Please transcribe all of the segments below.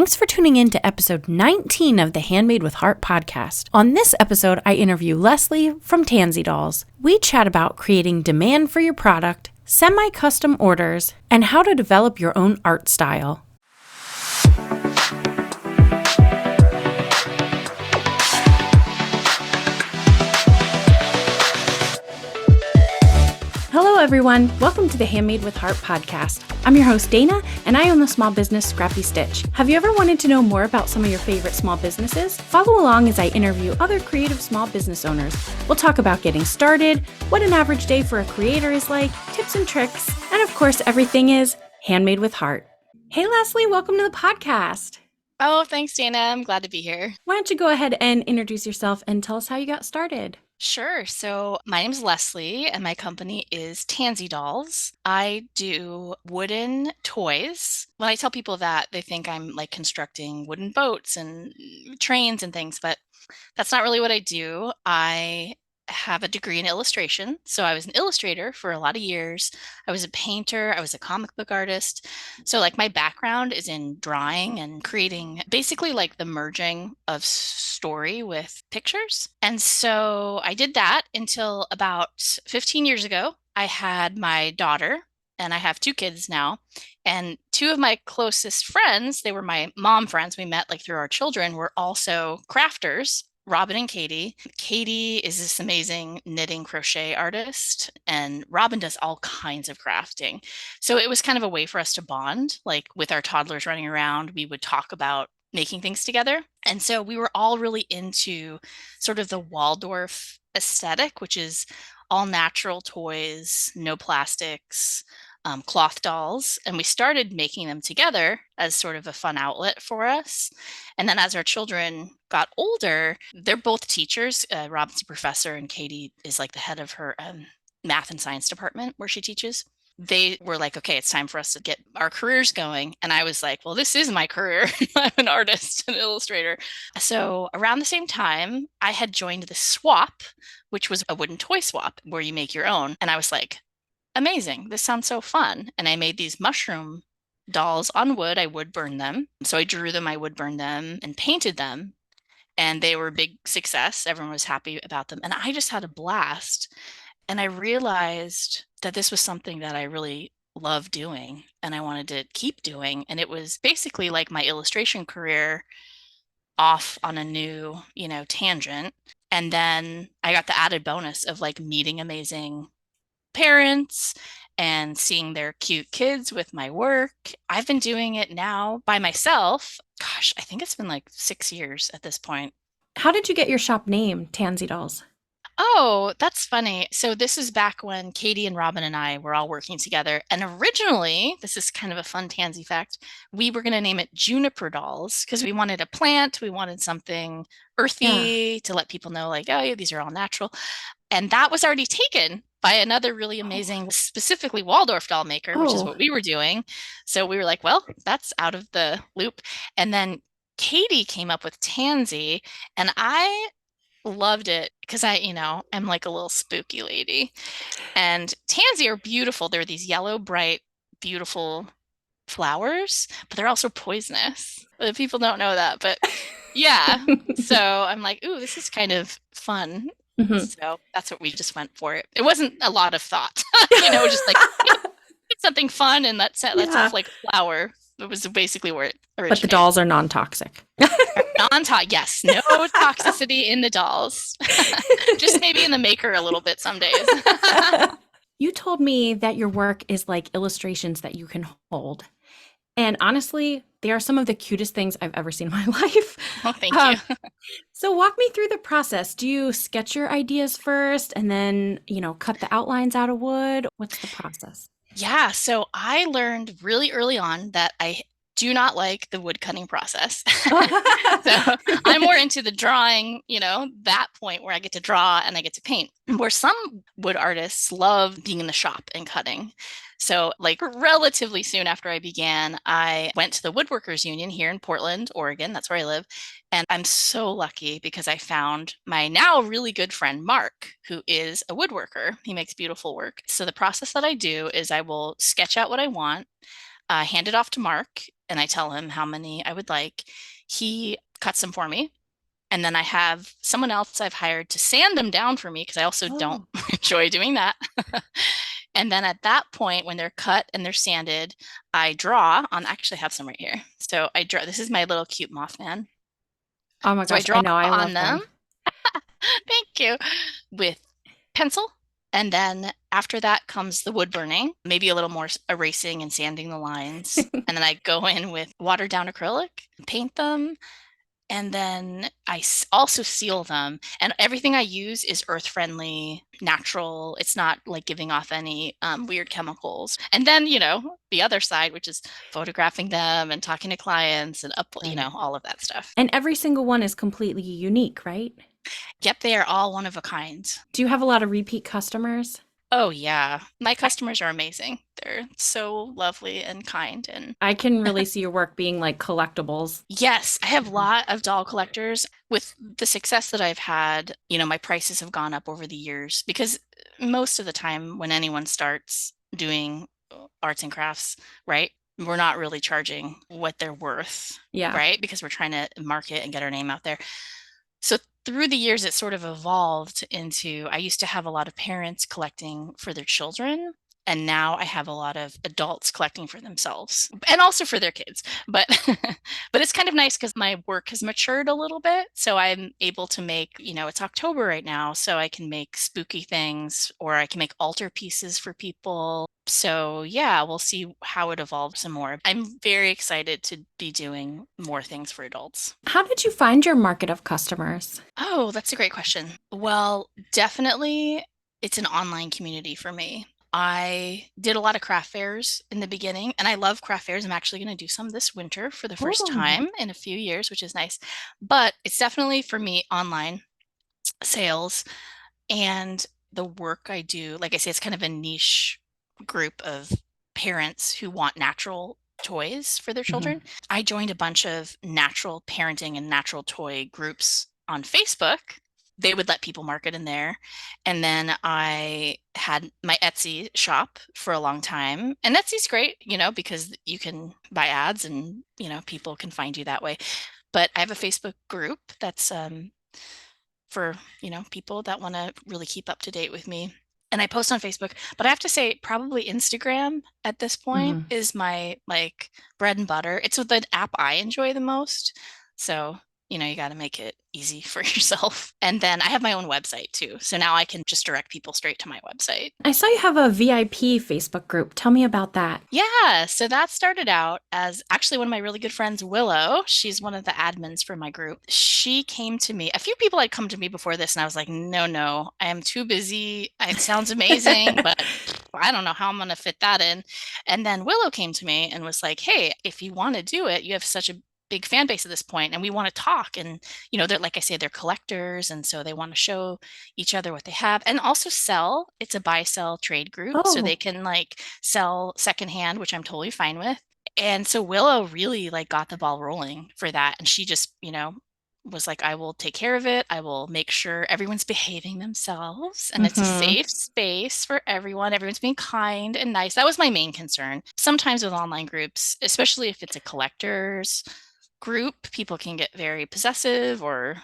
Thanks for tuning in to episode 19 of the Handmade with Heart podcast. On this episode, I interview Lesley from Tansy Dolls. We chat about creating demand for your product, semi-custom orders, and how to develop your own art style. Hello, everyone. Welcome to the Handmade with Heart podcast. I'm your host, Dana, and I own the small business Scrappy Stitch. Have you ever wanted to know more about some of your favorite small businesses? Follow along as I interview other creative small business owners. We'll talk about getting started, what an average day for a creator is like, tips and tricks, and of course, everything is handmade with heart. Hey, Lesley, welcome to the podcast. Oh, thanks, Dana. I'm glad to be here. Why don't you go ahead and introduce yourself and tell us how you got started? Sure. So my name's Lesley, and my company is Tansy Dolls. I do wooden toys. When I tell people that, they think I'm like constructing wooden boats and trains and things, but that's not really what I do. I have a degree in illustration. So I was an illustrator for a lot of years. I was a painter. I was a comic book artist. So like my background is in drawing and creating basically like the merging of story with pictures. And so I did that until about 15 years ago. I had my daughter, and I have two kids now. And two of my closest friends, they were my mom friends. We met like through our children, were also crafters. Robin and Katie. Katie is this amazing knitting crochet artist, and Robin does all kinds of crafting. So it was kind of a way for us to bond. Like with our toddlers running around, we would talk about making things together. And so we were all really into sort of the Waldorf aesthetic, which is all natural toys, no plastics, cloth dolls. And we started making them together as sort of a fun outlet for us. And then as our children got older, they're both teachers. Robin's a professor, and Katie is like the head of her math and science department where she teaches. They were like, okay, it's time for us to get our careers going. And I was like, well, this is my career. I'm an artist and illustrator. So around the same time, I had joined the swap, which was a wooden toy swap where you make your own. And I was like, amazing. This sounds so fun. And I made these mushroom dolls on wood. I wood burned them. So I drew them, I wood burned them, and painted them. And they were a big success. Everyone was happy about them. And I just had a blast. And I realized that this was something that I really loved doing and I wanted to keep doing. And it was basically like my illustration career off on a new, tangent. And then I got the added bonus of like meeting amazing parents and seeing their cute kids with my work. I've been doing it now by myself. Gosh, I think it's been like 6 years at this point. How did you get your shop name, Tansy Dolls? Oh, that's funny. So this is back when Katie and Robin and I were all working together. And originally, this is kind of a fun Tansy fact, we were going to name it Juniper Dolls because we wanted a plant. We wanted something earthy to let people know like, oh, yeah, these are all natural. And that was already taken by another really amazing, specifically Waldorf doll maker, which is what we were doing. So we were like, well, that's out of the loop. And then Katie came up with Tansy, and I loved it because I'm like a little spooky lady. And Tansy are beautiful. They're these yellow, bright, beautiful flowers, but they're also poisonous. People don't know that, but yeah. So I'm like, ooh, this is kind of fun. Mm-hmm. So that's what we just went for. It wasn't a lot of thought, just like it's something fun, and let's have like a flower. It was basically where it originated. But the dolls are non-toxic. Yes. No toxicity in the dolls. Just maybe in the maker a little bit some days. You told me that your work is like illustrations that you can hold. And honestly, they are some of the cutest things I've ever seen in my life. Oh, thank you. So walk me through the process. Do you sketch your ideas first and then, cut the outlines out of wood? What's the process? Yeah, so I learned really early on that I do not like the wood cutting process. So I'm more into the drawing, that point where I get to draw and I get to paint, where some wood artists love being in the shop and cutting. So like relatively soon after I began, I went to the Woodworkers Union here in Portland, Oregon. That's where I live. And I'm so lucky because I found my now really good friend, Mark, who is a woodworker. He makes beautiful work. So the process that I do is I will sketch out what I want, hand it off to Mark. and I tell him how many I would like. He cuts them for me. And then I have someone else I've hired to sand them down for me because I also don't Oh, enjoy doing that. And then at that point, when they're cut and they're sanded, I draw on, I actually have some right here. So I draw, this is my little cute Mothman. oh my So I gosh, I draw know. I on love them, them. thank you, with pencil. And then after that comes the wood burning, maybe a little more erasing and sanding the lines. And then I go in with watered down acrylic, paint them, and then I also seal them. And everything I use is earth friendly, natural. It's not like giving off any weird chemicals. And then, the other side, which is photographing them and talking to clients and Right. all of that stuff. And every single one is completely unique, right? Yep, they are all one of a kind. Do you have a lot of repeat customers? Oh, yeah. My customers are amazing. They're so lovely and kind. And I can really see your work being like collectibles. yes, I have a Mhm. lot of doll collectors. With the success that I've had, my prices have gone up over the years because most of the time when anyone starts doing arts and crafts, right, we're not really charging what they're worth, Yeah. right? Because we're trying to market and get our name out there. So through the years, it sort of evolved into I used to have a lot of parents collecting for their children. And now I have a lot of adults collecting for themselves and also for their kids. But but it's kind of nice because my work has matured a little bit. So I'm able to make, it's October right now, so I can make spooky things or I can make altar pieces for people. So yeah, we'll see how it evolves some more. I'm very excited to be doing more things for adults. How did you find your market of customers? Oh, that's a great question. Well, definitely it's an online community for me. I did a lot of craft fairs in the beginning, and I love craft fairs. I'm actually going to do some this winter for the first Oh. time in a few years, which is nice. But it's definitely for me online sales and the work I do. Like I say, it's kind of a niche group of parents who want natural toys for their children. Mhm. I joined a bunch of natural parenting and natural toy groups on Facebook. They would let people market in there. And then I had my Etsy shop for a long time. And Etsy's great, because you can buy ads and, people can find you that way. But I have a Facebook group that's for, people that want to really keep up to date with me. And I post on Facebook, but I have to say probably Instagram at this point Mhm. is my like bread and butter. It's the app I enjoy the most. So, you got to make it easy for yourself. And then I have my own website too. So now I can just direct people straight to my website. I saw you have a VIP Facebook group. Tell me about that. Yeah, so that started out as actually one of my really good friends, Willow. She's one of the admins for my group. She came to me. A few people had come to me before this, and I was like, no, no, I am too busy. It sounds amazing, but I don't know how I'm going to fit that in. And then Willow came to me and was like, hey, if you want to do it, you have such a big fan base at this point, and we want to talk. And, they're like I say, they're collectors, and so they want to show each other what they have and also sell. It's a buy sell trade group, so they Oh. can like sell secondhand, which I'm totally fine with. And so Willow really like got the ball rolling for that. And she just, was like, I will take care of it. I will make sure everyone's behaving themselves and it's a Mhm. safe space for everyone. Everyone's being kind and nice. That was my main concern. Sometimes with online groups, especially if it's a collector's group, people can get very possessive or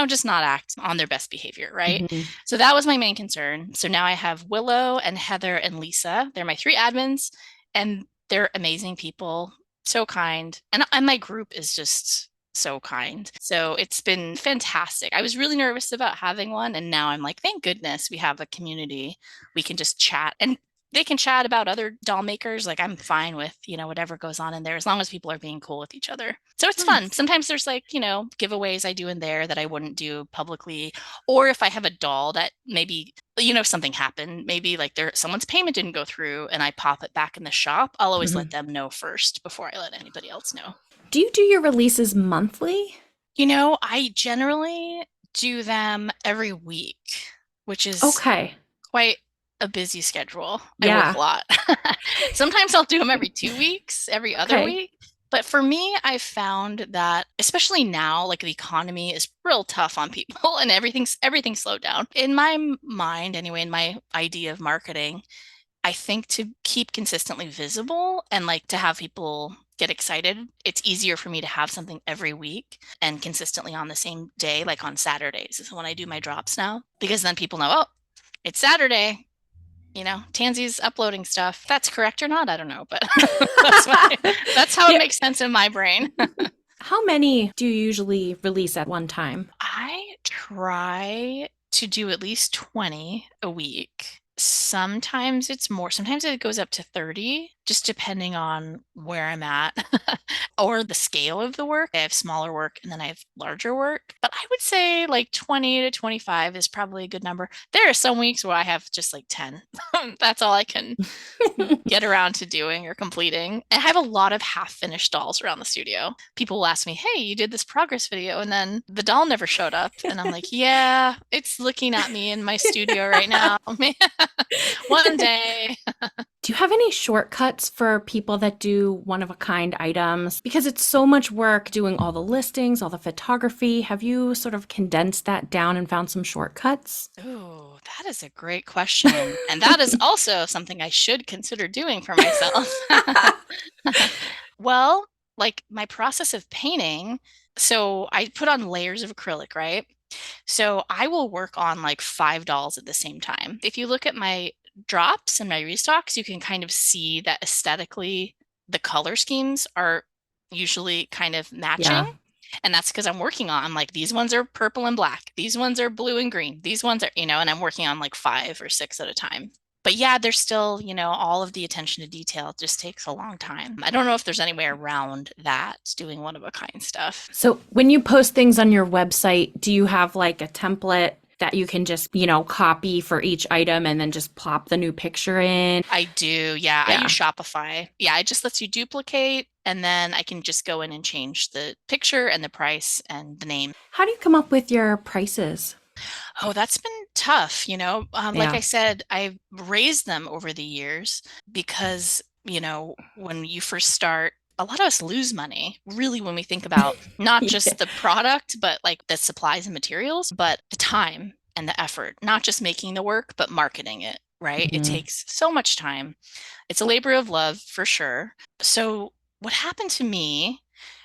just not act on their best behavior, right? Mhm. So that was my main concern. So now I have Willow and Heather and Lisa. They're my three admins, and they're amazing people, so kind. And my group is just so kind. So it's been fantastic. I was really nervous about having one, and now I'm like, thank goodness we have a community. We can just chat and they can chat about other doll makers. Like I'm fine with, whatever goes on in there as long as people are being cool with each other. So it's fun. Nice. Sometimes there's like, giveaways I do in there that I wouldn't do publicly. Or if I have a doll that maybe, something happened, maybe like someone's payment didn't go through and I pop it back in the shop, I'll always let Mhm. them know first before I let anybody else know. Do you do your releases monthly? I generally do them every week, which is Okay. quite a busy schedule. I work a Yeah. lot. Sometimes I'll do them every 2 weeks, every other Okay. week. But for me, I've found that especially now, like the economy is real tough on people and everything's slowed down. In my mind, anyway, in my idea of marketing, I think to keep consistently visible and like to have people get excited. It's easier for me to have something every week and consistently on the same day, like on Saturdays is when I do my drops now, because then people know, oh, it's Saturday. Tansy's uploading stuff. If that's correct or not, I don't know, but that's how it Yeah. makes sense in my brain. How many do you usually release at one time? I try to do at least 20 a week. Sometimes it's more, sometimes it goes up to 30, just depending on where I'm at or the scale of the work. I have smaller work and then I have larger work. But I would say like 20 to 25 is probably a good number. There are some weeks where I have just like 10. That's all I can get around to doing or completing. I have a lot of half-finished dolls around the studio. People will ask me, hey, you did this progress video and then the doll never showed up. And I'm like, yeah, it's looking at me in my studio right now. One day. Do you have any shortcuts for people that do one-of-a-kind items? Because it's so much work doing all the listings, all the photography. Have you sort of condensed that down and found some shortcuts? Oh, that is a great question. And that is also something I should consider doing for myself. Well, like my process of painting, so I put on layers of acrylic, right? So I will work on like 5 dolls at the same time. If you look at my drops and my restocks, you can kind of see that aesthetically the color schemes are usually kind of matching. Yeah. And that's because I'm like, these ones are purple and black. These ones are blue and green. These ones are, and I'm working on like 5 or 6 at a time. But yeah, there's still, all of the attention to detail just takes a long time. I don't know if there's any way around that, doing one of a kind stuff. So when you post things on your website, do you have like a template that you can just, copy for each item and then just plop the new picture in? I do. Yeah. I Yeah. use Shopify. Yeah. It just lets you duplicate and then I can just go in and change the picture and the price and the name. How do you come up with your prices? Oh, that's been tough. Like Yeah. I said, I've raised them over the years because, when you first start, a lot of us lose money really when we think about not Yeah. just the product, but like the supplies and materials, but the time and the effort, not just making the work, but marketing it, right? It Mhm. takes so much time. It's a labor of love for sure. So, what happened to me,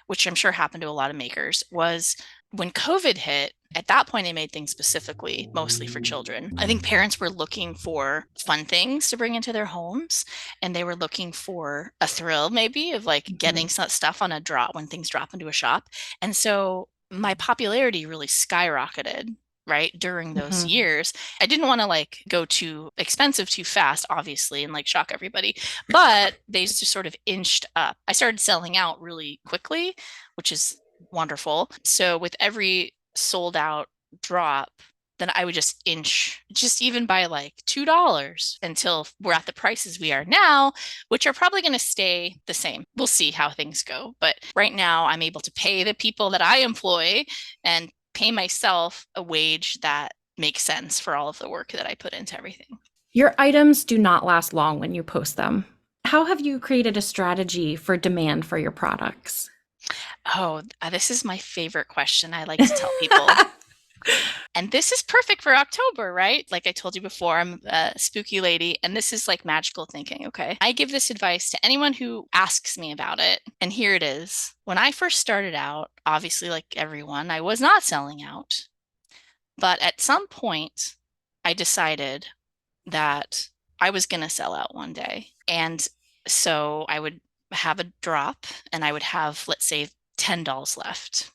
which I'm sure happened to a lot of makers, was when COVID hit, at that point, I made things specifically mostly for children. I think parents were looking for fun things to bring into their homes, and they were looking for a thrill, maybe, of like getting Mhm. some stuff on a drop when things drop into a shop. And so my popularity really skyrocketed. Right during those Mhm. years, I didn't want to like go too expensive too fast, obviously, and like shock everybody, but they just sort of inched up. I started selling out really quickly, which is wonderful. So with every sold out drop, then I would just inch, just even by like $2 until we're at the prices we are now, which are probably going to stay the same. We'll see how things go. But right now, I'm able to pay the people that I employ and pay myself a wage that makes sense for all of the work that I put into everything. Your items do not last long when you post them. How have you created a strategy for demand for your products? Oh, this is my favorite question I like to tell people. And this is perfect for October, right? Like I told you before, I'm a spooky lady, and this is like magical thinking. Okay. I give this advice to anyone who asks me about it. And here it is. When I first started out, obviously, like everyone, I was not selling out. But at some point, I decided that I was going to sell out one day. And so I would have a drop and I would have, let's say, 10 dolls left.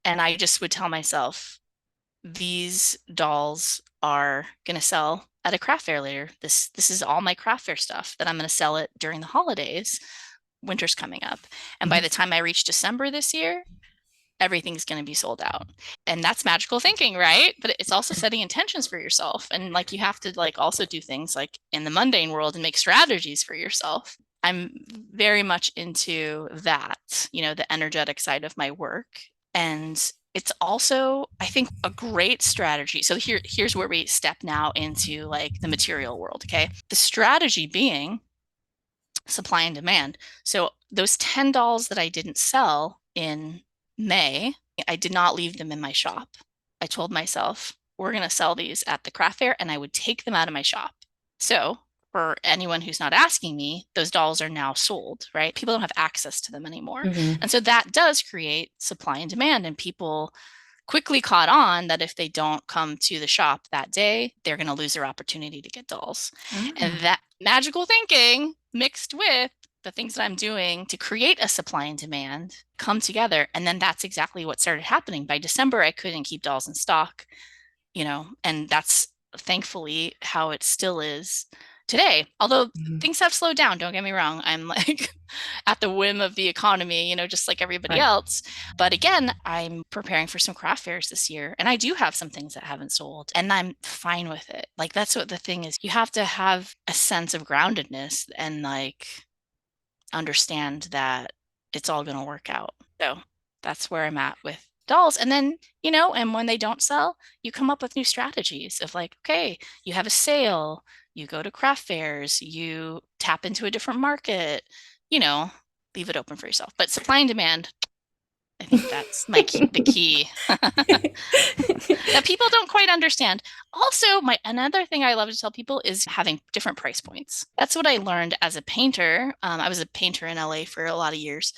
And I just would tell myself, these dolls are going to sell at a craft fair later. This is all my craft fair stuff that I'm going to sell it during the holidays. Winter's coming up. And by Mhm. the time I reach December this year, everything's going to be sold out. And that's magical thinking, right? But it's also setting intentions for yourself. And like you have to like also do things like in the mundane world and make strategies for yourself. I'm very much into that, the energetic side of my work. And it's also, I think, a great strategy. So here's where we step now into like the material world. Okay. The strategy being supply and demand. So those 10 dolls that I didn't sell in May, I did not leave them in my shop. I told myself, we're going to sell these at the craft fair and I would take them out of my shop. So for anyone who's not asking me, those dolls are now sold, right? People don't have access to them anymore. Mm-hmm. And so that does create supply and demand. And people quickly caught on that if they don't come to the shop that day, they're going to lose their opportunity to get dolls. And Ah. that magical thinking mixed with the things that I'm doing to create a supply and demand come together. And then that's exactly what started happening. By December, I couldn't keep dolls in stock, and that's thankfully how it still is today. Although Mhm. things have slowed down, don't get me wrong. I'm like at the whim of the economy, just like everybody Right. else. But again, I'm preparing for some craft fairs this year, and I do have some things that haven't sold, and I'm fine with it. Like, that's what the thing is. You have to have a sense of groundedness and like understand that it's all going to work out. So that's where I'm at with dolls. And then, and when they don't sell, you come up with new strategies of like, okay, you have a sale, you go to craft fairs, you tap into a different market, you know, leave it open for yourself. But supply and demand, I think that's the key that people don't quite understand. Also, my another thing I love to tell people is having different price points. That's what I learned as a painter. I was a painter in LA for a lot of years,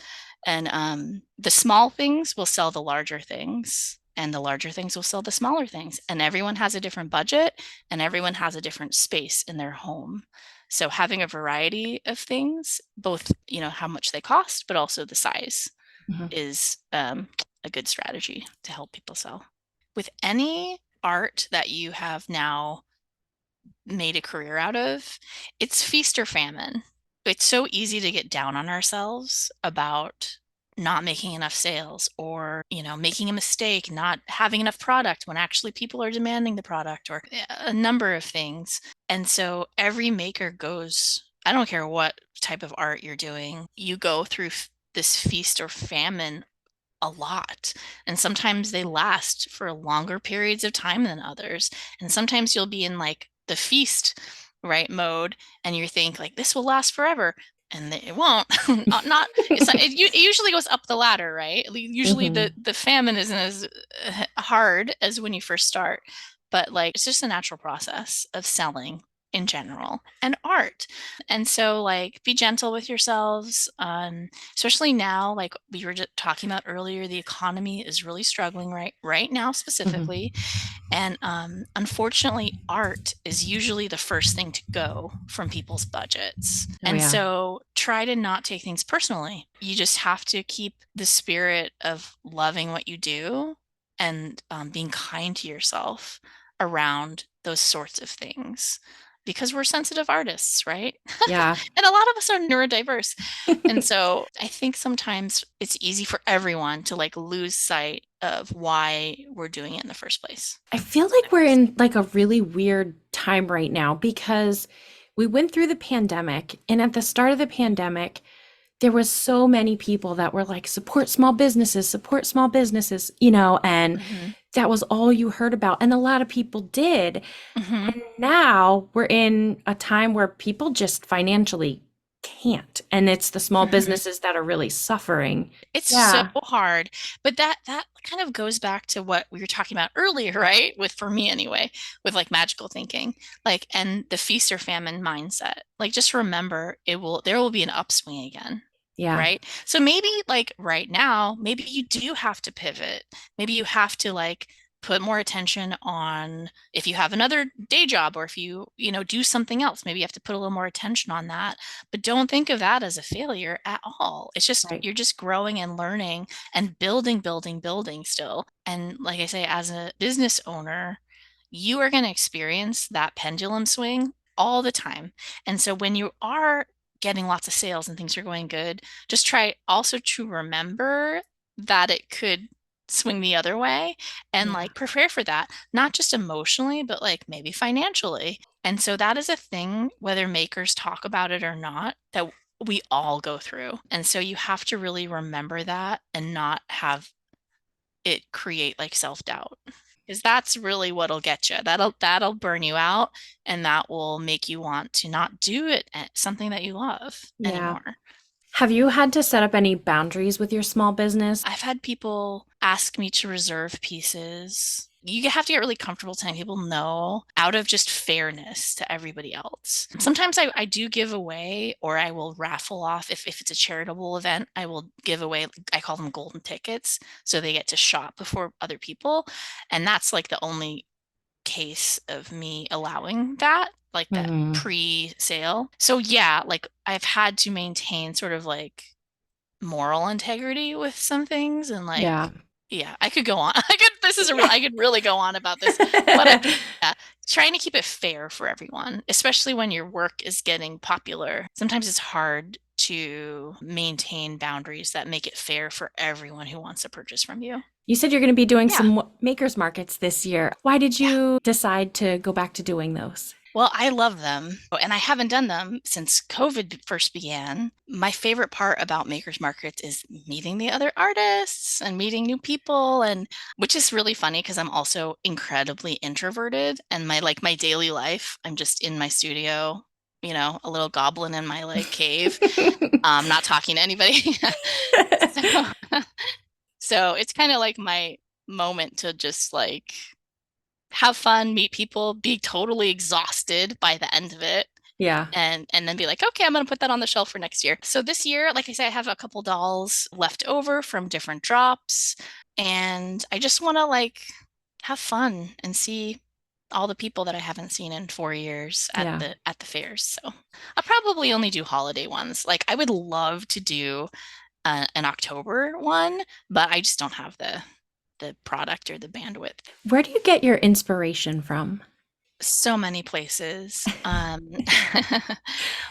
and the small things will sell the larger things, and the larger things will sell the smaller things. And everyone has a different budget, and everyone has a different space in their home. So having a variety of things, both how much they cost, but also the size, Mhm. is a good strategy to help people sell. With any art that you have now made a career out of, it's feast or famine. It's so easy to get down on ourselves about not making enough sales or, making a mistake, not having enough product when actually people are demanding the product or a number of things. And so every maker goes, I don't care what type of art you're doing, you go through this feast or famine a lot. And sometimes they last for longer periods of time than others. And sometimes you'll be in like the feast, right, mode, and you think like this will last forever. And it won't. Not it's not, it usually goes up the ladder, right? Usually the Mhm. the famine isn't as hard as when you first start, but like it's just a natural process of selling in general and art. And so like be gentle with yourselves. Especially now, like we were just talking about earlier, the economy is really struggling right now specifically. Mhm. And unfortunately, art is usually the first thing to go from people's budgets. Oh And yeah. so try to not take things personally. You just have to keep the spirit of loving what you do and being kind to yourself around those sorts of things because we're sensitive artists, right? Yeah. And a lot of us are neurodiverse. And so I think sometimes it's easy for everyone to like lose sight of why we're doing it in the first place. I feel like we're in like a really weird time right now because we went through the pandemic, and at the start of the pandemic, there was so many people that were like support small businesses, and Mm-hmm. that was all you heard about, and a lot of people did. Mm-hmm. And now we're in a time where people just financially can't, and it's the small Mm-hmm. businesses that are really suffering. It's so Yeah. hard, but that kind of goes back to what we were talking about earlier, right? With for me anyway, with like magical thinking, like and the feast or famine mindset. Like just remember there will be an upswing again. Yeah. Right? So maybe like right now, maybe you do have to pivot. Maybe you have to like put more attention on if you have another day job or if you do something else, maybe you have to put a little more attention on that. But don't think of that as a failure at all. It's just Right. you're just growing and learning and building, building, building still. And like I say, as a business owner, you are going to experience that pendulum swing all the time. And so when you are getting lots of sales and things are going good, just try also to remember that it could swing the other way and Yeah. like prepare for that, not just emotionally, but like maybe financially. And so that is a thing, whether makers talk about it or not, that we all go through. And so you have to really remember that and not have it create like self-doubt. Because that's really what'll get you. That'll burn you out and that will make you want to not do it something that you love Yeah. anymore. Have you had to set up any boundaries with your small business? I've had people ask me to reserve pieces you have to get really comfortable telling people no out of just fairness to everybody else. Sometimes I do give away, or I will raffle off if it's a charitable event, I will give away, I call them golden tickets. So they get to shop before other people. And that's like the only case of me allowing that, like that Mm, pre-sale. So yeah, like I've had to maintain sort of like moral integrity with some things and like yeah. yeah, I could go on. I could really go on about this. But yeah, trying to keep it fair for everyone, especially when your work is getting popular. Sometimes it's hard to maintain boundaries that make it fair for everyone who wants to purchase from you. You said you're going to be doing Yeah. some makers markets this year. Why did Yeah. you decide to go back to doing those? Well, I love them, and I haven't done them since COVID first began. My favorite part about makers markets is meeting the other artists and meeting new people, and which is really funny because I'm also incredibly introverted, and my daily life, I'm just in my studio, a little goblin in my like cave, not talking to anybody. So, so it's kind of like my moment to just like have fun, meet people, be totally exhausted by the end of it, Yeah. and then be like, okay, I'm gonna put that on the shelf for next year. So this year, like I said, I have a couple dolls left over from different drops, and I just want to like have fun and see all the people that I haven't seen in 4 years at Yeah. the fairs. So I'll probably only do holiday ones. Like I would love to do an October one, but I just don't have the product or the bandwidth. Where do you get your inspiration from? So many places.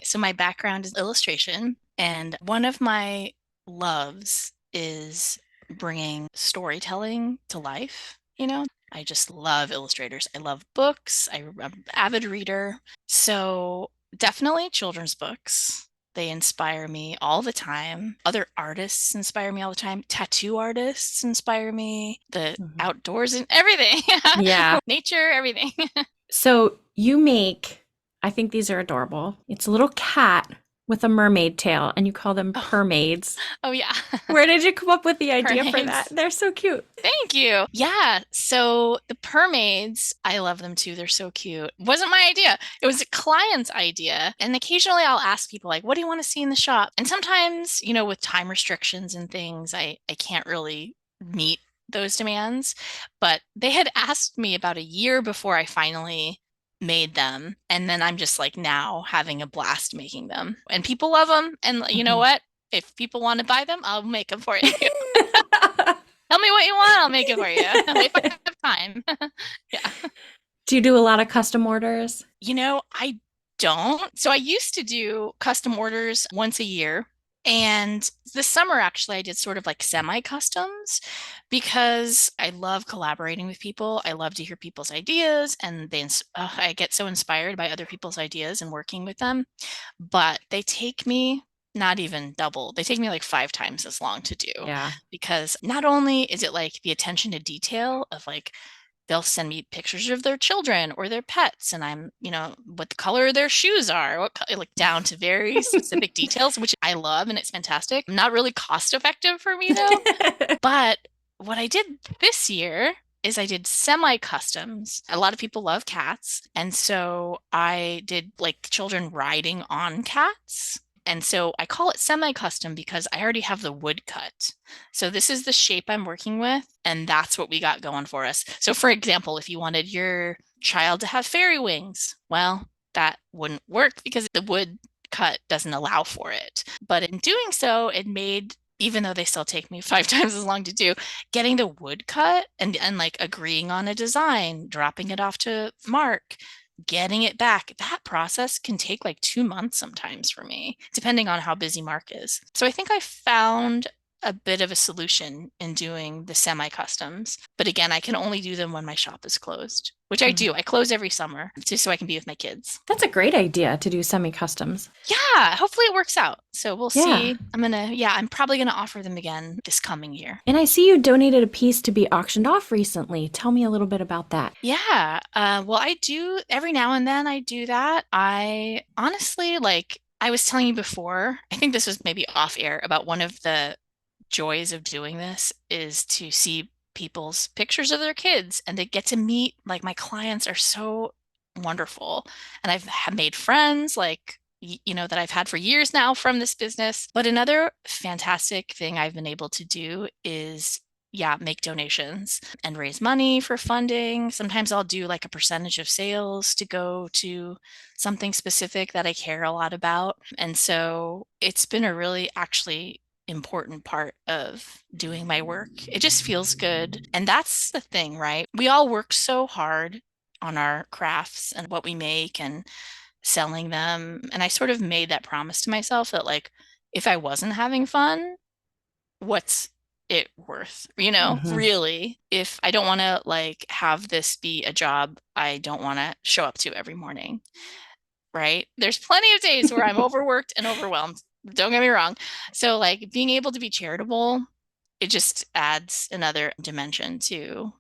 So my background is illustration, and one of my loves is bringing storytelling to life. I just love illustrators. I love books. I'm an avid reader. So definitely children's books. They inspire me all the time. Other artists inspire me all the time. Tattoo artists inspire me. The Mhm. outdoors and everything. Yeah. Nature, everything. So you make, I think these are adorable. It's a little cat with a mermaid tail, and you call them Oh, permaids. oh yeah. Where did you come up with the idea for that? Mermaids. They're so cute. Thank you. Yeah. So the permaids, I love them too. They're so cute. Wasn't my idea. It was a client's idea. And occasionally I'll ask people like, what do you want to see in the shop? And sometimes, with time restrictions and things, I can't really meet those demands. But they had asked me about a year before I finally made them. And then I'm just like now having a blast making them. And people love them. And you know Mhm. what? If people want to buy them, I'll make them for you. Tell me what you want, I'll make it for you. If I have time. Yeah. Do you do a lot of custom orders? I don't. So I used to do custom orders once a year. And this summer, actually, I did sort of like semi-customs because I love collaborating with people. I love to hear people's ideas, and I get so inspired by other people's ideas and working with them. But they take me not even double, they take me like 5 times as long to do Yeah. because not only is it like the attention to detail of like, they'll send me pictures of their children or their pets, and I'm, what the color of their shoes are, like down to very specific details, which I love and it's fantastic. Not really cost effective for me though. But what I did this year is I did semi customs. A lot of people love cats. And so I did like children riding on cats. And so I call it semi custom because I already have the wood cut. So this is the shape I'm working with, and that's what we got going for us. So, for example, if you wanted your child to have fairy wings, well, that wouldn't work because the wood cut doesn't allow for it. But in doing so, it made, even though they still take me 5 times as long to do, getting the wood cut and like agreeing on a design, dropping it off to Mark, getting it back, that process can take like 2 months sometimes for me, depending on how busy Mark is. So I think I found a bit of a solution in doing the semi-customs. But again, I can only do them when my shop is closed, which I Mhm. do. I close every summer just so I can be with my kids. That's a great idea to do semi-customs. Yeah, hopefully it works out. So we'll Yeah. see. I'm probably gonna offer them again this coming year. And I see you donated a piece to be auctioned off recently. Tell me a little bit about that. Yeah. Well, I do every now and then I do that. I honestly, like I was telling you before, I think this was maybe off air, about one of the joys of doing this is to see people's pictures of their kids, and they get to meet, like, my clients are so wonderful. And I've made friends, like, that I've had for years now from this business. But another fantastic thing I've been able to do is, yeah, make donations and raise money for funding. Sometimes I'll do like a percentage of sales to go to something specific that I care a lot about. And so it's been a really actually important part of doing my work. It just feels good. And that's the thing, right? We all work so hard on our crafts and what we make and selling them. And I sort of made that promise to myself that, like, if I wasn't having fun, what's it worth? Really, if I don't want to like have this be a job I don't want to show up to every morning, right? There's plenty of days where I'm overworked and overwhelmed. Don't get me wrong. So, like, being able to be charitable, it just adds another dimension to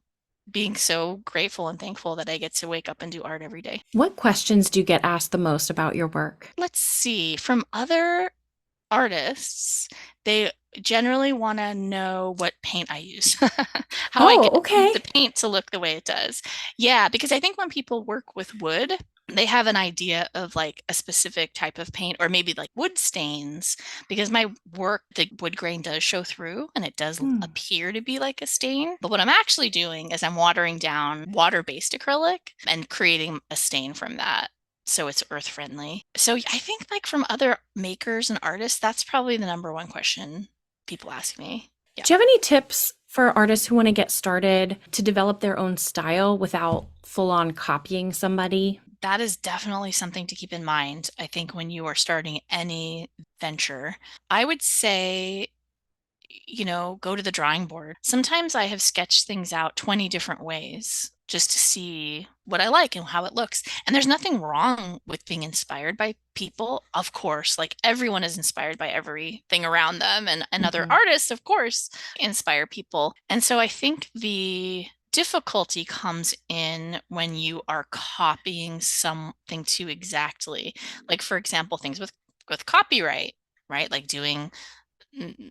being so grateful and thankful that I get to wake up and do art every day. What questions do you get asked the most about your work? Let's see. From other artists, they generally want to know what paint I use, how I get the paint to look the way it does. Yeah, because I think when people work with wood, they have an idea of like a specific type of paint, or maybe like wood stains, because my work, the wood grain does show through and it does appear to be like a stain. But what I'm actually doing is I'm watering down water-based acrylic and creating a stain from that, so it's earth friendly. So I think, like, from other makers and artists, that's probably the number one question people ask me. Yeah. Do you have any tips for artists who want to get started to develop their own style without full on copying somebody? That is definitely something to keep in mind, I think, when you are starting any venture. I would say, go to the drawing board. Sometimes I have sketched things out 20 different ways just to see what I like and how it looks. And there's nothing wrong with being inspired by people. Of course, like, everyone is inspired by everything around them, and other artists, of course, inspire people. And so I think the difficulty comes in when you are copying something too exactly. Like, for example, things with copyright, right? Like doing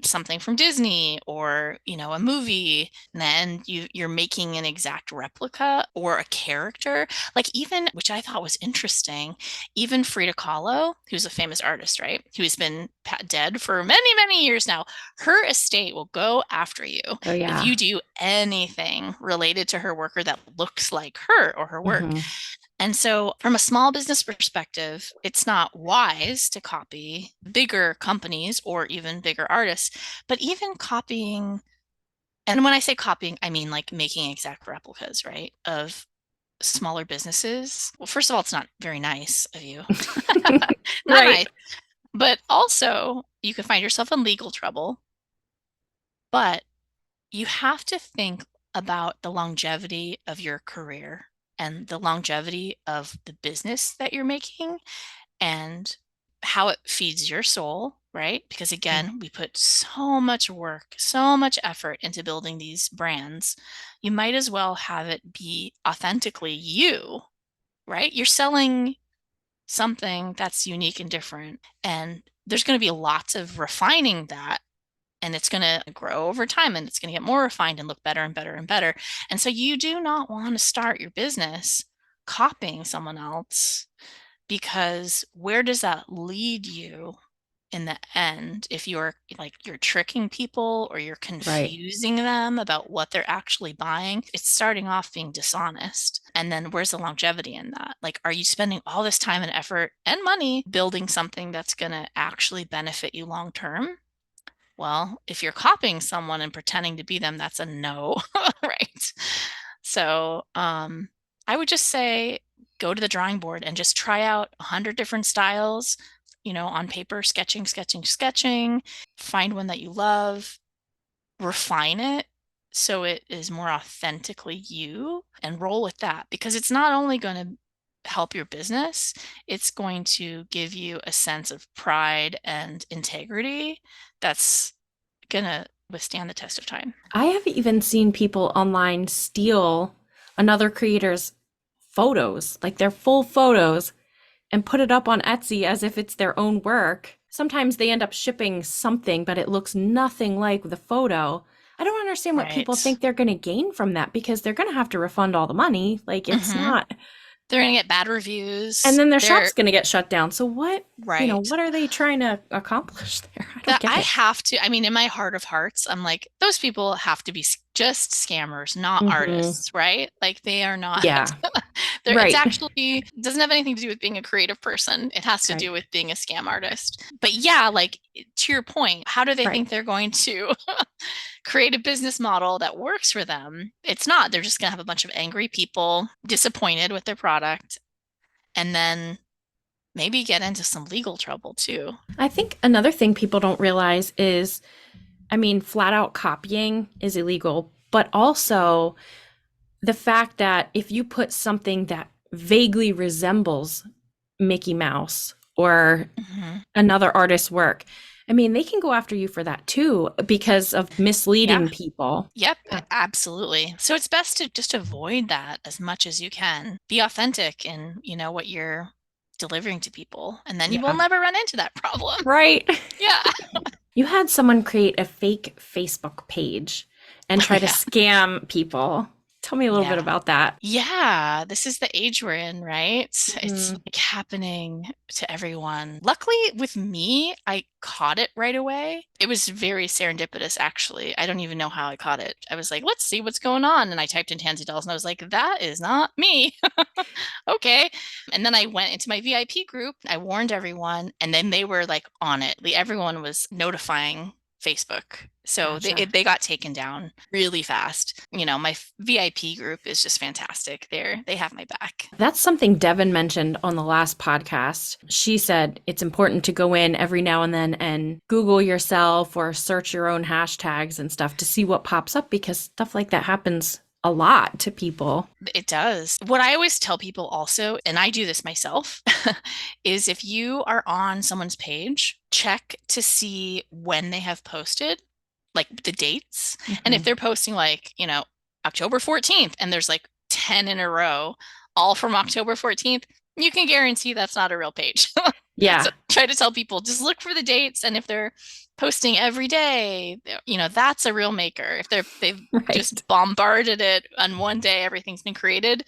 something from Disney or, a movie, and then you're making an exact replica or a character. Like, even, which I thought was interesting, even Frida Kahlo, who's a famous artist, right? Who's been dead for many, many years now. Her estate will go after you if you do anything related to her work or that looks like her or her work. And so from a small business perspective, it's not wise to copy bigger companies or even bigger artists, but even copying, and when I say copying, I mean like making exact replicas, right, of smaller businesses. Well, first of all, it's not very nice of you. Not nice. But also, you can find yourself in legal trouble. But you have to think about the longevity of your career and the longevity of the business that you're making and how it feeds your soul, right? Because again, we put so much work, so much effort into building these brands. You might as well have it be authentically you, right? You're selling something that's unique and different, and there's going to be lots of refining that, and it's going to grow over time, and it's going to get more refined and look better and better and better. And so you do not want to start your business copying someone else, because where does that lead you in the end if you're tricking people or you're confusing them about what they're actually buying? It's starting off being dishonest. And then where's the longevity in that? Like, are you spending all this time and effort and money building something that's going to actually benefit you long term? Well, if you're copying someone and pretending to be them, that's a no, right? So I would just say go to the drawing board and just try out 100 different styles, on paper, sketching, find one that you love, refine it so it is more authentically you, and roll with that, because it's not only going to help your business, it's going to give you a sense of pride and integrity that's going to withstand the test of time. I have even seen people online steal another creator's photos, like their full photos, and put it up on Etsy as if it's their own work. Sometimes they end up shipping something, but it looks nothing like the photo. I don't understand what people Right. think they're going to gain from that because they're going to have to refund all the money. Like it's Hmm. not, They're going to get bad and reviews. then their They're shop's going to get shut down. So what, right. what are they trying to accomplish there? I don't That get I it. have to, I mean, in my heart of hearts, I'm like, those people have to be just scammers, not Hmm. artists, right? Like they are not, Yeah. it's Right. actually doesn't have anything to do with being a creative person. It has to Right. do with being a scam artist. But yeah, like to your point, how do they Right. think they're going to create a business model that works for them? It's not. They're just going to have a bunch of angry people disappointed with their product and then maybe get into some legal trouble too. I think another thing people don't realize is, I mean, flat out copying is illegal, but also the fact that if you put something that vaguely resembles Mickey Mouse or Hmm. another artist's work, I mean, they can go after you for that too because of Yeah. misleading people. Yep, Yeah. absolutely. So it's best to just avoid that as much as you can. Be authentic in, what you're delivering to people, and then you will Yeah. never run into that problem. Right. Yeah. You had someone create a fake Facebook page and Oh try to yeah. scam people. Tell me a little bit Yeah. about that. Yeah, this is the age we're in, right? It's Mhm. like happening to everyone. Luckily, with me, I caught it right away. It was very serendipitous, actually. I don't even know how I caught it. I was like, let's see what's going on. And I typed in Tansy Dolls and I was like, that is not me. Okay. And then I went into my VIP group. I warned everyone, and then they were like on it. Everyone was notifying Facebook. So Gotcha. they got taken down really fast. My VIP group is just fantastic. They have my back. That's something Devin mentioned on the last podcast. She said it's important to go in every now and then and Google yourself or search your own hashtags and stuff to see what pops up because stuff like that happens a lot to people. It does. What I always tell people also, and I do this myself, is if you are on someone's page, check to see when they have posted, like the dates. And if Mhm. they're posting like, October 14th, and there's like 10 in a row, all from October 14th, you can guarantee that's not a real page. So Yeah, try to tell people just look for the dates, and if they're posting every day, that's a real maker. If they've right. just bombarded it on one day, everything's been created,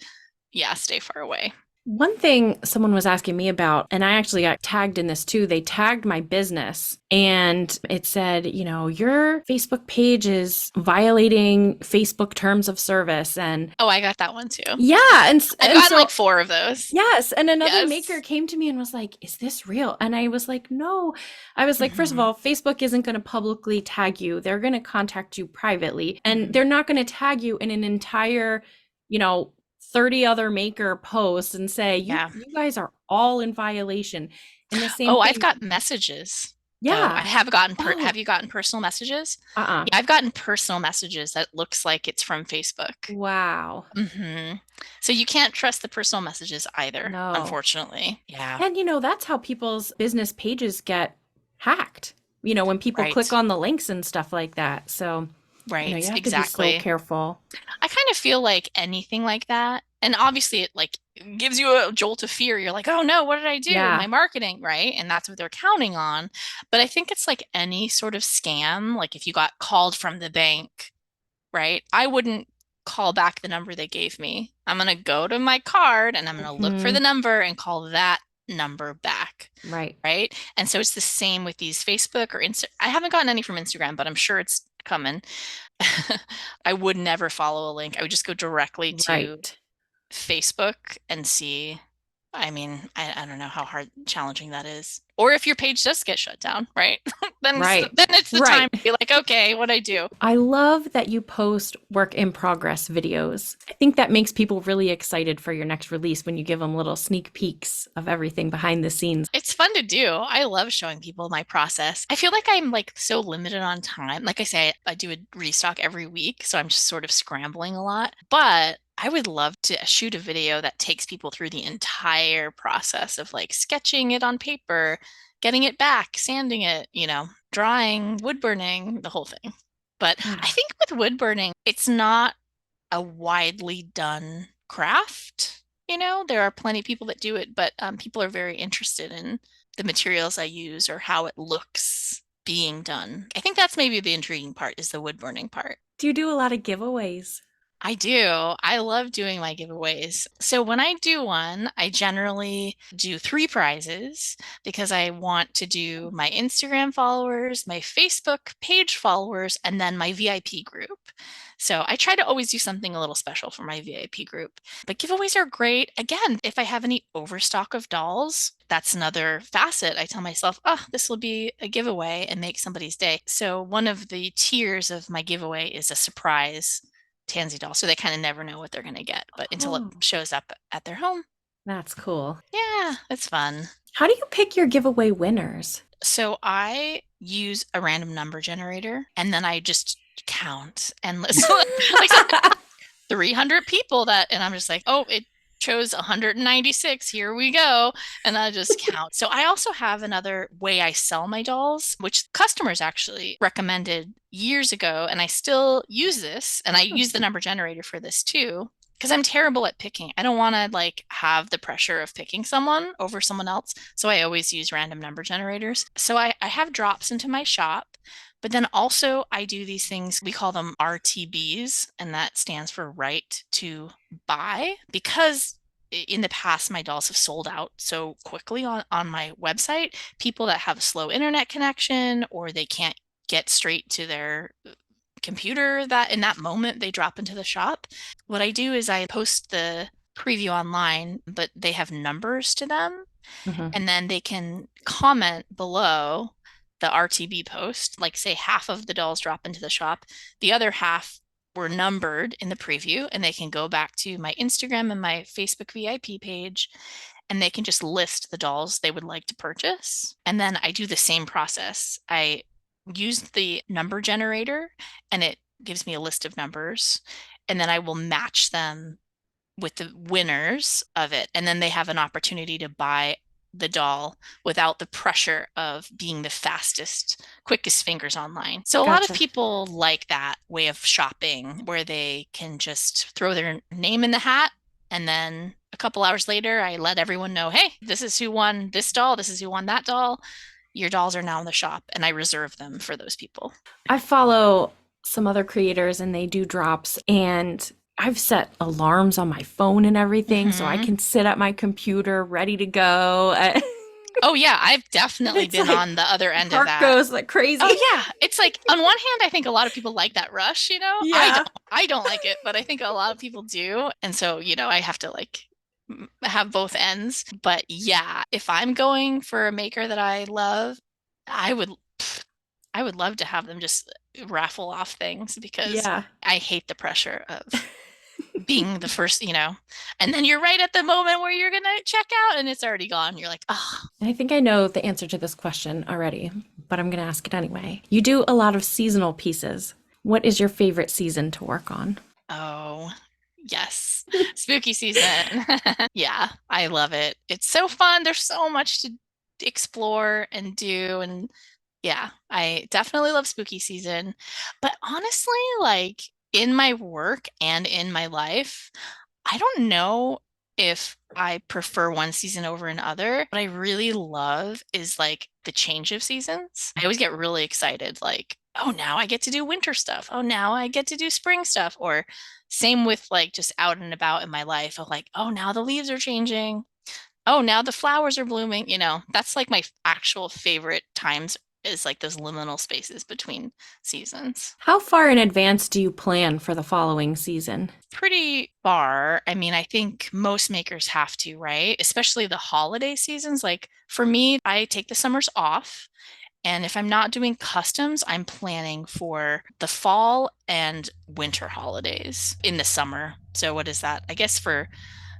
yeah, stay far away. One thing someone was asking me about, and I actually got tagged in this too, they tagged my business and it said, your Facebook page is violating Facebook terms of service. And Oh, I got that one too. yeah, I've and gotten so like 4 of those. yes, and another maker Yes. came to me and was like, "Is this real?" And I was like, "No." I was like, "First of Hmm. all, Facebook isn't going to publicly tag you. They're going to contact you privately, and Hmm. they're not going to tag you in an entire, you know, 30 other maker posts and say, Yeah. you guys are all in violation." And the same Oh, I've thing. got messages though. I Yeah. have gotten Oh, have you gotten personal messages? uh-uh. Yeah, I've gotten personal messages that looks like it's from Facebook. Wow. Hmm. So you can't trust the personal messages either, No. unfortunately. Yeah. And that's how people's business pages get hacked. When people click Right. on the links and stuff like that. So, you Right. have to be so Exactly. careful. I kind of feel like anything like that, and obviously it like gives you a jolt of fear. You're like, oh no, what did I do? Yeah. My marketing, right? And that's what they're counting on. But I think it's like any sort of scam, like if you got called from the bank, right? I wouldn't call back the number they gave me. I'm going to go to my card and I'm going to look for Hmm. the number and call that number back, Right. right? And so it's the same with these Facebook or Insta. I haven't gotten any from Instagram, but I'm sure it's coming. I would never follow a link. I would just go directly to Right. Facebook and see. I mean, I don't know how hard challenging that is. Or if your page does get shut down, right? Right. Then it's the time Right. to be like, okay, what I do? I love that you post work in progress videos. I think that makes people really excited for your next release when you give them little sneak peeks of everything behind the scenes. It's fun to do. I love showing people my process. I feel like I'm like so limited on time. Like I say, I do a restock every week, so I'm just sort of scrambling a lot. But I would love to shoot a video that takes people through the entire process of like sketching it on paper, getting it back, sanding it, drawing, wood burning, the whole thing. But I Yeah. think with wood burning, it's not a widely done craft. There are plenty of people that do it, but people are very interested in the materials I use or how it looks. being done. I think that's maybe the intriguing part is the wood burning part. Do you do a lot of giveaways? I do. I love doing my giveaways. So when I do one, I generally do three prizes because I want to do my Instagram followers, my Facebook page followers, and then my VIP group. So I try to always do something a little special for my VIP group. But giveaways are great. Again, if I have any overstock of dolls, that's another facet. I tell myself, oh, this will be a giveaway and make somebody's day. So one of the tiers of my giveaway is a surprise Tansy doll. So they kind of never know what they're going to get, but until it Oh, shows up at their home. that's cool. Yeah, it's fun. How do you pick your giveaway winners? So I use a random number generator and then I just count and listen. Like 300 people and I'm just like, oh, it chose 196. Here we go. And I just count. So I also have another way I sell my dolls, which customers actually recommended years ago. And I still use this. And I use the number generator for this too, because I'm terrible at picking. I don't want to like have the pressure of picking someone over someone else. So I always use random number generators. So I have drops into my shop. But then also I do these things, we call them RTBs, and that stands for right to buy, because in the past my dolls have sold out so quickly on my website. People that have a slow internet connection or they can't get straight to their computer that in that moment they drop into the shop. What I do is I post the preview online, but they have numbers to them, and then they can comment below the RTB post, like say half of the dolls drop into the shop, the other half were numbered in the preview, and they can go back to my Instagram and my Facebook VIP page, and they can just list the dolls they would like to purchase. And then I do the same process. I use the number generator, and it gives me a list of numbers, and then I will match them with the winners of it. And then they have an opportunity to buy the doll without the pressure of being the fastest, quickest fingers online. So a lot of people like that way of shopping where they can just throw their name in the hat, and then a couple hours later, I let everyone know, hey, this is who won this doll. This is who won that doll. Your dolls are now in the shop, and I reserve them for those people. I follow some other creators and they do drops, and I've set alarms on my phone and everything so I can sit at my computer ready to go. Oh yeah, I've definitely been on the other end of that. Heart goes like crazy. Oh yeah, it's like on one hand, I think a lot of people like that rush, you know. Yeah. I don't like it, but I think a lot of people do, and so I have to like have both ends. But yeah, if I'm going for a maker that I love, I would love to have them just raffle off things, because I hate the pressure of being the first, and then you're right at the moment where you're gonna check out and it's already gone. You're like, oh. I think I know the answer to this question already, but I'm gonna ask it anyway. You do a lot of seasonal pieces. What is your favorite season to work on? Oh, yes. Spooky season. Yeah, I love it. It's so fun. There's so much to explore and do, and yeah, I definitely love spooky season. But honestly, like in my work and in my life, I don't know if I prefer one season over another. What I really love is like the change of seasons. I always get really excited, like, oh, now I get to do winter stuff. Oh, now I get to do spring stuff. Or same with like just out and about in my life of like, oh, now the leaves are changing. Oh, now the flowers are blooming. That's like my actual favorite times, is like those liminal spaces between seasons. How far in advance do you plan for the following season? Pretty far. I mean, I think most makers have to, right? Especially the holiday seasons. Like for me, I take the summers off. And if I'm not doing customs, I'm planning for the fall and winter holidays in the summer. So what is that? I guess for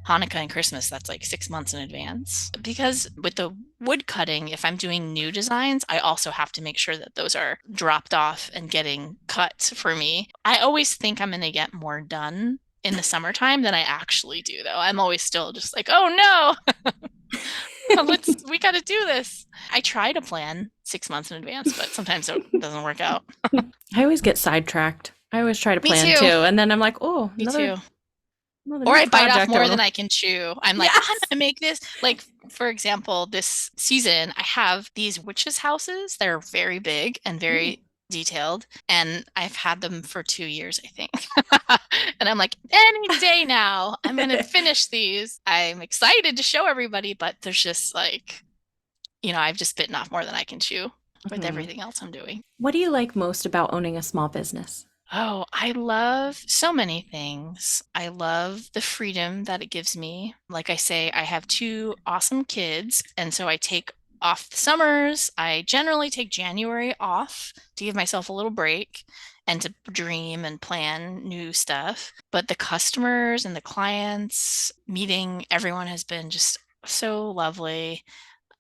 Hanukkah and Christmas, that's like 6 months in advance. Because with the wood cutting, if I'm doing new designs, I also have to make sure that those are dropped off and getting cut for me. I always think I'm going to get more done in the summertime than I actually do, though. I'm always still just like, oh no, we got to do this. I try to plan 6 months in advance, but sometimes it doesn't work out. I always get sidetracked. I always try to plan too. And then I'm like, oh, me too. Well, the Or I next bite off project more will. than I can chew. I'm like, I'm Yes. gonna make this. Like, for example, this season, I have these witches' houses. They're very big and Ooh. very detailed. And I've had them for 2 years, I think. And I'm like, any day now, I'm gonna finish these. I'm excited to show everybody, but there's just like, I've just bitten off more than I can chew with Mhm. everything else I'm doing. What do you like most about owning a small business? Oh, I love so many things. I love the freedom that it gives me. Like I say, I have two awesome kids, and so I take off the summers. I generally take January off to give myself a little break and to dream and plan new stuff. But the customers and the clients, meeting everyone has been just so lovely,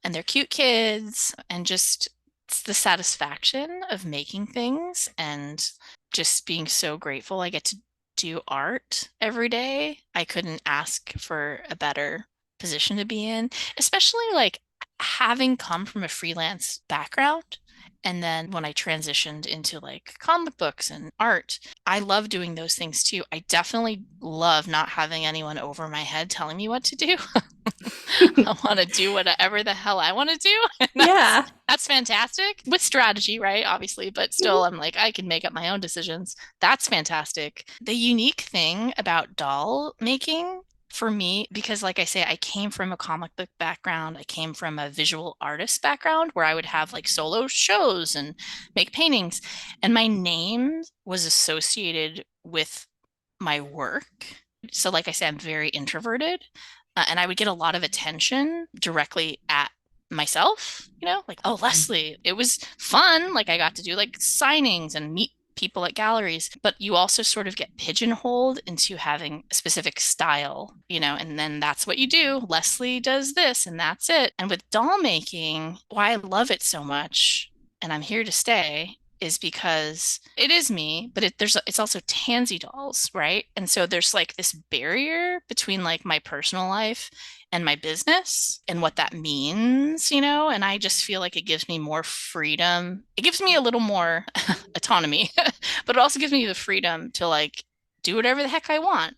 and they're cute kids, and just it's the satisfaction of making things and just being so grateful I get to do art every day. I couldn't ask for a better position to be in, especially like having come from a freelance background. And then when I transitioned into like comic books and art, I love doing those things too. I definitely love not having anyone over my head telling me what to do. I want to do whatever the hell I want to do. And Yeah. that's fantastic with strategy, right? Obviously, but still, Mhm. I'm like, I can make up my own decisions. That's fantastic. The unique thing about doll making for me, because like I say, I came from a comic book background, I came from a visual artist background where I would have like solo shows and make paintings, and my name was associated with my work. So, like I said, I'm very introverted, and I would get a lot of attention directly at myself, like, oh, Lesley, it was fun. Like, I got to do like signings and meet people at galleries, but you also sort of get pigeonholed into having a specific style, and then that's what you do. Lesley does this, and that's it. And with doll making, why I love it so much, and I'm here to stay, is because it is me, but it's also Tansy Dolls, right? And so there's like this barrier between like my personal life and my business and what that means, and I just feel like it gives me more freedom. It gives me a little more autonomy, but it also gives me the freedom to like do whatever the heck I want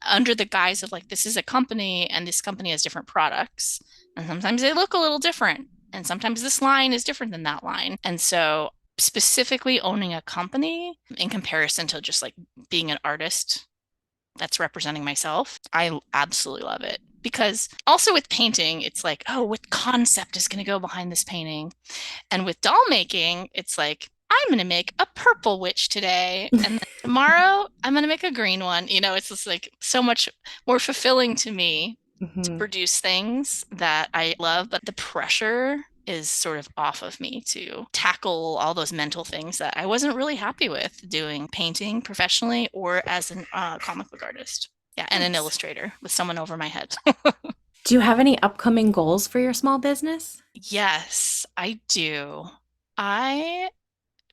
under the guise of like, this is a company and this company has different products. And sometimes they look a little different. And sometimes this line is different than that line. And so specifically owning a company in comparison to just like being an artist that's representing myself, I absolutely love it. Because also with painting, it's like, oh, what concept is going to go behind this painting? And with doll making, it's like, I'm going to make a purple witch today. And then tomorrow, I'm going to make a green one. It's just like so much more fulfilling to me to Mhm. produce things that I love, but the pressure is sort of off of me to tackle all those mental things that I wasn't really happy with doing painting professionally or as a comic book artist. Yeah, and an Nice. illustrator with someone over my head. Do you have any upcoming goals for your small business? Yes, I do. I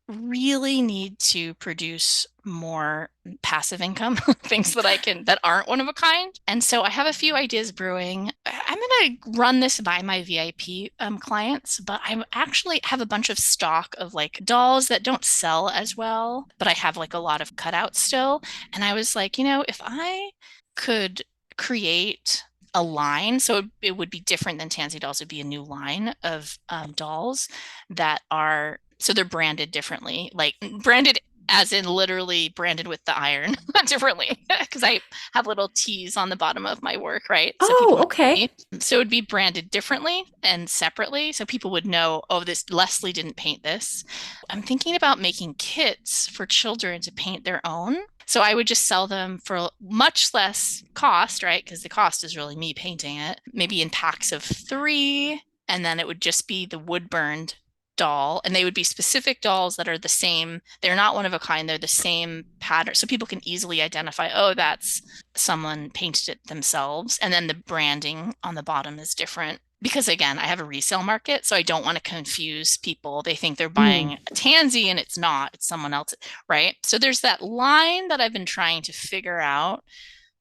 really need to produce more passive income, things that aren't one of a kind. And so I have a few ideas brewing. I'm going to run this by my VIP clients, but I actually have a bunch of stock of like dolls that don't sell as well, but I have like a lot of cutouts still. And I was like, if I could create a line, so it would be different than Tansy Dolls, it'd be a new line of dolls that are so they're branded differently, like branded as in literally branded with the iron differently, because I have little T's on the bottom of my work, right? So Oh, people know okay. me. So it'd be branded differently and separately, so people would know, oh, this Lesley didn't paint this. I'm thinking about making kits for children to paint their own. So I would just sell them for much less cost, right? Because the cost is really me painting it, maybe in packs of 3, and then it would just be the wood burned doll, and they would be specific dolls that are the same. They're not one of a kind. They're the same pattern. So people can easily identify, oh, that's someone painted it themselves. And then the branding on the bottom is different. Because again, I have a resale market, so I don't want to confuse people. They think they're buying Mm. a tansy and it's not, it's someone else, right? So there's that line that I've been trying to figure out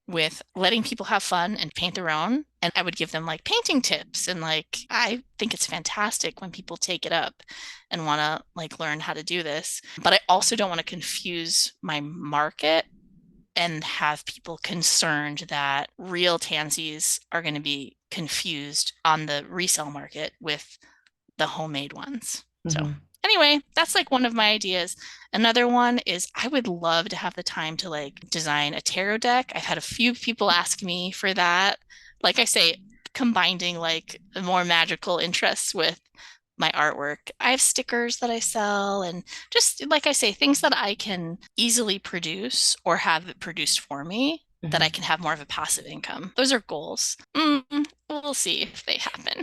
with letting people have fun and paint their own. And I would give them like painting tips. And like, I think it's fantastic when people take it up and want to like learn how to do this. But I also don't want to confuse my market and have people concerned that real tansies are going to be confused on the resale market with the homemade ones. So anyway, that's like one of my ideas. Another one is I would love to have the time to like design a tarot deck. I've had a few people ask me for that. Like I say, combining like the more magical interests with my artwork. I have stickers that I sell and just like I say, things that I can easily produce or have it produced for me that I can have more of a passive income. Those are goals. We'll see if they happen.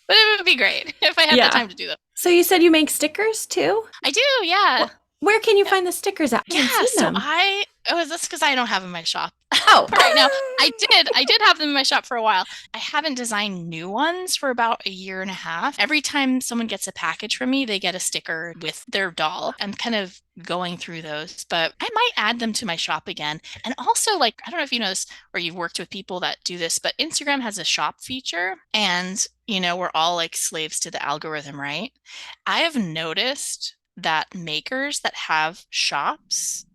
But it would be great if I had the time to do them. So you said you make stickers too? I do, yeah. Where can you find the stickers at? That's because I don't have them in my shop. Oh, right now. I did have them in my shop for a while. I haven't designed new ones for about a year and a half. Every time someone gets a package from me, they get a sticker with their doll. I'm kind of going through those, but I might add them to my shop again. And also, like, I don't know if you know this or you've worked with people that do this, but Instagram has a shop feature, and we're all like slaves to the algorithm, right? I have noticed that makers that have shops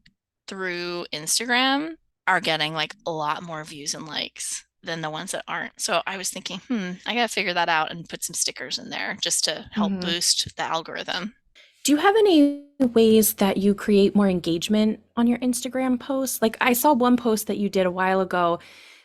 through Instagram are getting like a lot more views and likes than the ones that aren't. So I was thinking, I gotta figure that out and put some stickers in there just to help boost the algorithm. Do you have any ways that you create more engagement on your Instagram posts? Like I saw one post that you did a while ago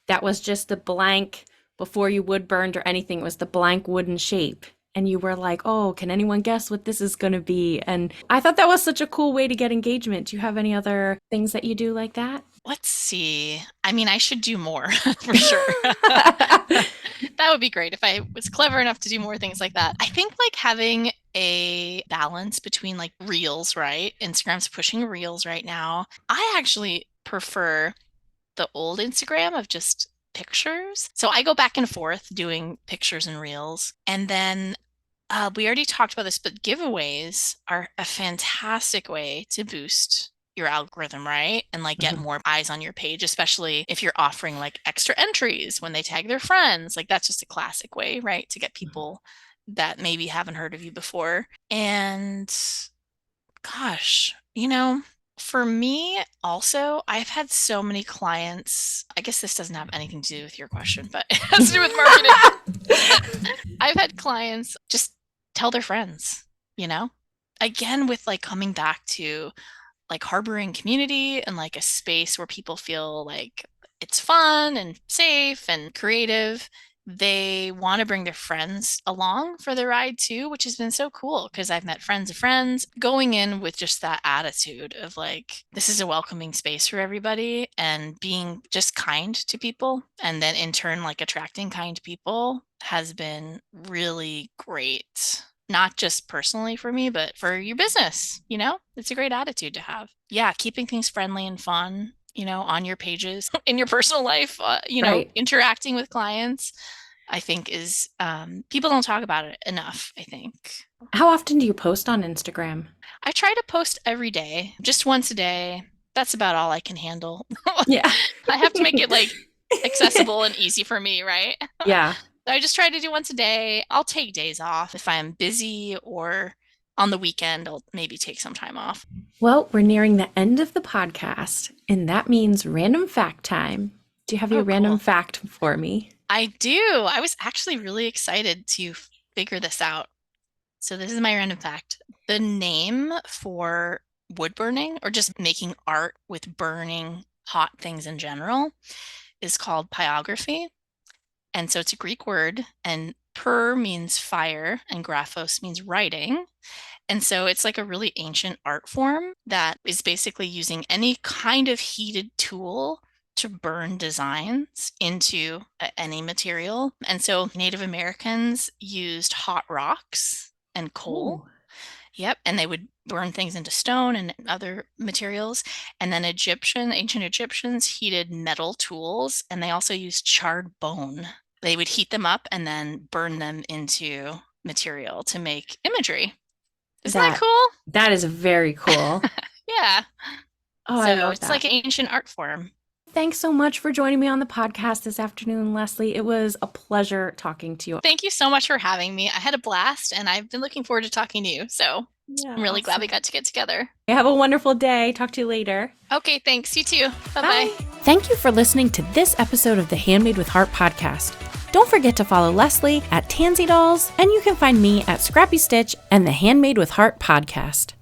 that was just the blank before you wood burned or anything. It was the blank wooden shape. And you were like, oh, can anyone guess what this is going to be? And I thought that was such a cool way to get engagement. Do you have any other things that you do like that? Let's see. I mean, I should do more for sure. That would be great if I was clever enough to do more things like that. I think like having a balance between like reels, right? Instagram's pushing reels right now. I actually prefer the old Instagram of just pictures. So I go back and forth doing pictures and reels. And then we already talked about this, but giveaways are a fantastic way to boost your algorithm, right? And like get more eyes on your page, especially if you're offering like extra entries when they tag their friends. Like that's just a classic way, right? To get people that maybe haven't heard of you before. And gosh, for me also, I've had so many clients. I guess this doesn't have anything to do with your question, but it has to do with marketing. I've had clients just tell their friends, again, with like coming back to like harboring community and like a space where people feel like it's fun and safe and creative. They want to bring their friends along for the ride too, which has been so cool because I've met friends of friends going in with just that attitude of like, this is a welcoming space for everybody and being just kind to people. And then in turn, like attracting kind people has been really great. Not just personally for me, but for your business, it's a great attitude to have. Yeah, keeping things friendly and fun, on your pages, in your personal life, Right. interacting with clients, I think is, people don't talk about it enough, I think. How often do you post on Instagram? I try to post every day, just once a day. That's about all I can handle. Yeah. I have to make it like accessible and easy for me, right? Yeah. I just try to do once a day. I'll take days off if I'm busy, or on the weekend, I'll maybe take some time off. Well, we're nearing the end of the podcast, and that means random fact time. Do you have your random fact for me? I do. I was actually really excited to figure this out. So this is my random fact. The name for wood burning, or just making art with burning hot things in general, is called pyrography. And so it's a Greek word, and per means fire and graphos means writing. And so it's like a really ancient art form that is basically using any kind of heated tool to burn designs into any material. And so Native Americans used hot rocks and coal. Ooh. Yep. And they would burn things into stone and other materials. And then ancient Egyptians heated metal tools, and they also used charred bone. They would heat them up and then burn them into material to make imagery. Isn't that cool? That is very cool. Yeah. Oh, so I love it's that. like an ancient art form. Thanks so much for joining me on the podcast this afternoon, Lesley. It was a pleasure talking to you. Thank you so much for having me. I had a blast, and I've been looking forward to talking to you. So Yeah, I'm really glad awesome. we got to get together. Have a wonderful day. Talk to you later. Okay, thanks. You too. Bye-bye. Thank you for listening to this episode of the Handmade with Heart podcast. Don't forget to follow Lesley at Tansy Dolls, and you can find me at Scrappy Stitch and the Handmade with Heart podcast.